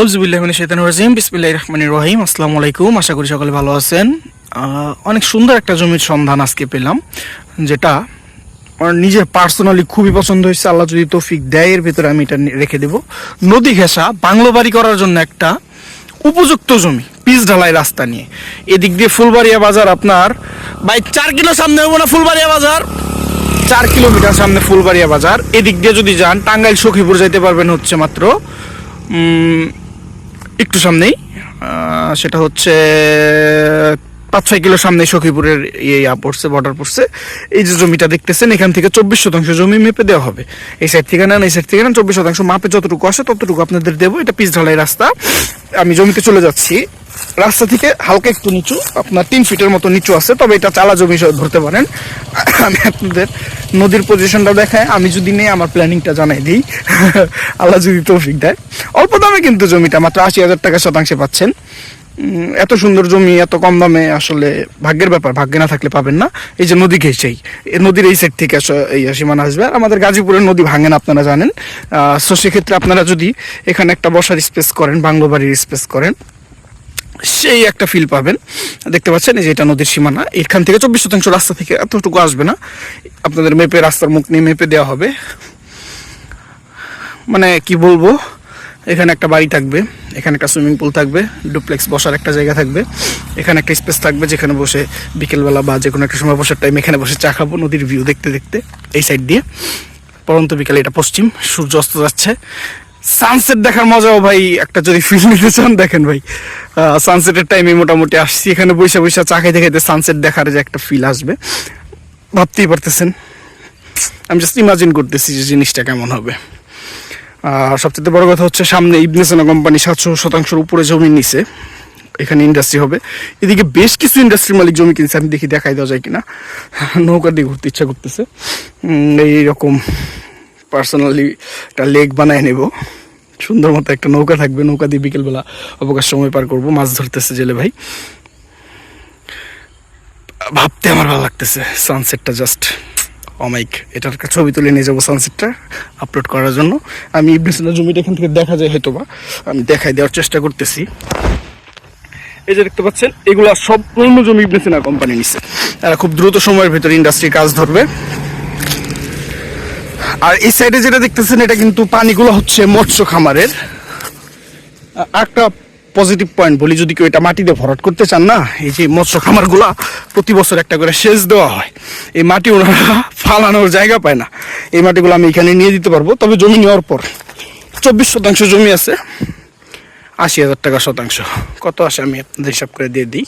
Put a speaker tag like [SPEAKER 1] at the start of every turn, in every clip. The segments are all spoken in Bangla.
[SPEAKER 1] আউযুবিল্লাহি মিনাশ শাইতানির রাজিম বিসমিল্লাহির রহমানির রহিম। আসসালামু আলাইকুম, আশা করি সকলে ভালো আছেন। অনেক সুন্দর একটা জমির সন্ধান আজকে পেলাম, যেটা আমার নিজের পার্সোনালি খুবই পছন্দ হয়েছে। আল্লাহ যদি তৌফিক দেয় এর ভিতরে আমি এটা রেখে দেব। নদী ঘেঁষা বাংলো বাড়ি করার জন্য একটা উপযুক্ত জমি, পিচ ঢালাই রাস্তা নিয়ে। এদিক দিয়ে ফুলবাড়িয়া বাজার, আপনার 4 কিলো সামনে হবো না ফুলবাড়িয়া বাজার, 4 কিলোমিটার সামনে ফুলবাড়িয়া বাজার। এদিক দিয়ে যদি যান টাঙ্গাইল সখীপুর যাইতে পারবেন হচ্ছে মাত্র একটু সামনেই, সেটা হচ্ছে 5-6 কিলো সামনে সখীপুরের পড়ছে, বর্ডার পড়ছে। এই যে জমিটা দেখতেছেন, এখান থেকে 24 শতাংশ জমি মেপে দেওয়া হবে। এই সাইড থেকে নেন, এই সাইড থেকে নেন, 24 শতাংশ মাপে যতটুকু আসে ততটুকু আপনাদের দেবো। এটা পিচ ঢালাই রাস্তা। আমি জমিতে চলে যাচ্ছি। রাস্তা থেকে হালকা একটু নিচু, আপনার 3 ফিটের মতো নিচু আছে, তবে এটা চালা জমি ধরতে পারেন। আমি আপনাদের নদীর পজিশনটা দেখায়, আমি যদি নেই আমার প্ল্যানিংটা জানাই দিই। আল্লাহ যদি তৌফিক দেয়। অল্প দামে কিন্তু জমিটা মাত্র 80,000 টাকা শতাংশে পাচ্ছেন। এত সুন্দর জমি এত কম দামে আসলে ভাগ্যের ব্যাপার, ভাগ্যে না থাকলে পাবেন না। এই যে নদী ঘেঁষেই, নদীর এই সাইড থেকে এই সীমানা আসবে। আর আমাদের গাজীপুরের নদী ভাঙে না, আপনারা জানেন। সো সেক্ষেত্রে আপনারা যদি এখানে একটা বসার স্পেস করেন, বাংলো বাড়ির স্পেস করেন, সেই একটা ফিল পাবেন। দেখতে পাচ্ছেন এই যে এটা নদীর সীমানা। এখান থেকে 24 শতাংশ রাস্তা থেকে এতটুকু আসবে না, আপনাদের মেপে রাস্তার মুখ নিয়ে মেপে দেওয়া হবে। মানে কি বলবো, এখানে একটা বাড়ি থাকবে, এখানে একটা সুইমিং পুল থাকবে, ডুপ্লেক্স বসার একটা জায়গা থাকবে, এখানে একটা স্পেস থাকবে যেখানে বসে বিকেলবেলা বা যে কোনো একটা সময় বসার টাইম এখানে বসে চা খাবো নদীর ভিউ দেখতে দেখতে। এই সাইড দিয়ে পরন্ত বিকালে, এটা পশ্চিম, সূর্য অস্ত যাচ্ছে। সানসেট দেখার মজাও ভাই একটা যদি ফিল নিতে চান দেখেন ভাই, সানসেটের টাইমে মোটামুটি আসছি। এখানে বসে বসে চা খাইতে খাইতে সানসেট দেখার যে একটা ফিল আসবে, ভাবতেই পারতেছেন। আমি জাস্ট ইমাজিন করতেছি যে জিনিসটা কেমন হবে। সবচেয়ে বড় কথা হচ্ছে সামনে ইবনে সিনা কোম্পানি 700 শতাংশের উপরে জমি নিছে, এখানে ইন্ডাস্ট্রি হবে। এদিকে বেশ কিছু ইন্ডাস্ট্রির মালিক জমি কিনছে, আমি দেখি দেখাই দেওয়া যায় কিনা। নৌকা দিয়ে ঘুরতে ইচ্ছা করতেছে। এইরকম পার্সোনালি একটা লেক বানায় নেব, সুন্দর মতো একটা নৌকা থাকবে, নৌকা দিয়ে বিকেলবেলা অবকাশ সময় পার করবো। মাছ ধরতেছে জেলে ভাই, ভাবতে আমার ভালো লাগতেছে। সানসেটটা জাস্ট অমাইক, এটার একটা ছবি তুলে নিয়ে যাবো সানসেটটা আপলোড করার জন্য। আমি ইবনে সিনা জমিটা এখান থেকে দেখা যায় হয়তো বা, আমি দেখাই দেওয়ার চেষ্টা করতেছি। এই যে দেখতে পাচ্ছেন, এগুলা সব পূর্ণ জমি ইবনে সিনা কোম্পানি নিচ্ছে। এরা খুব দ্রুত সময়ের ভেতরে ইন্ডাস্ট্রি কাজ ধরবে। আর এই সাইডে যেটা দেখতেছেন, এটা কিন্তু পানিগুলো হচ্ছে মৎস্য খামারের। একটা পজিটিভ পয়েন্ট বলি, যদি কেউ এটা মাটিতে ভরাট করতে চান না, এই যে মৎস্য খামারগুলা প্রতি বছর একটা করে সেচ দেওয়া হয়। এই মাটি ওনারা ফালানোর জায়গা পায় না, এই মাটিগুলো আমি এখানে নিয়ে দিতে পারবো। তবে জমি নেওয়ার পর 24 শতাংশ জমি আছে, 80,000 টাকা শতাংশ। কত আসে আমি আপনাদের হিসাব করে দিয়ে দিই।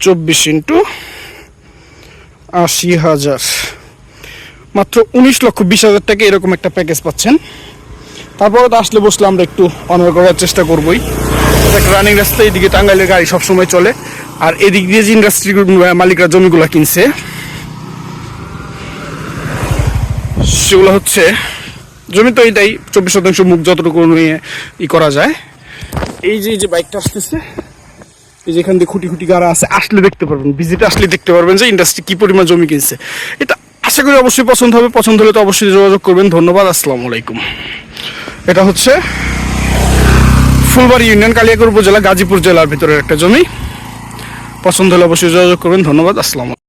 [SPEAKER 1] 24 ইন্টু 80,000, মাত্র 19,20,000 টাকা এরকম একটা প্যাকেজ পাচ্ছেন। তারপরে তো আসলে বসলে আমরা একটু অনার করার চেষ্টা করবোই। একটা রানিং রাস্তা, এদিকে টাঙ্গাইলের গাড়ি সবসময় চলে। আর এদিক দিয়ে যে ইন্ডাস্ট্রি মালিকরা জমিগুলো কিনছে, সেগুলো হচ্ছে জমি তো এইটাই 24 শতাংশ মুখ যতটুকু নিয়ে করা যায়। এই যে বাইকটা আসতেছে, এই যে এখান দিয়ে খুঁটি খুঁটি গাড়া আছে, আসলে দেখতে পারবেন, ভিজিটে আসলে দেখতে পারবেন যে ইন্ডাস্ট্রি কি পরিমাণ জমি কিনছে। এটা আশা করি অবশ্যই পছন্দ হবে। পছন্দ হলে তো অবশ্যই যোগাযোগ করবেন। ধন্যবাদ, আসসালামু আলাইকুম। এটা হচ্ছে ফুলবাড়ি ইউনিয়ন, কালিয়াকৈর উপজেলা, গাজীপুর জেলার ভিতরের একটা জমি। পছন্দ হলে অবশ্যই যোগাযোগ করবেন। ধন্যবাদ, আসসালামু আলাইকুম।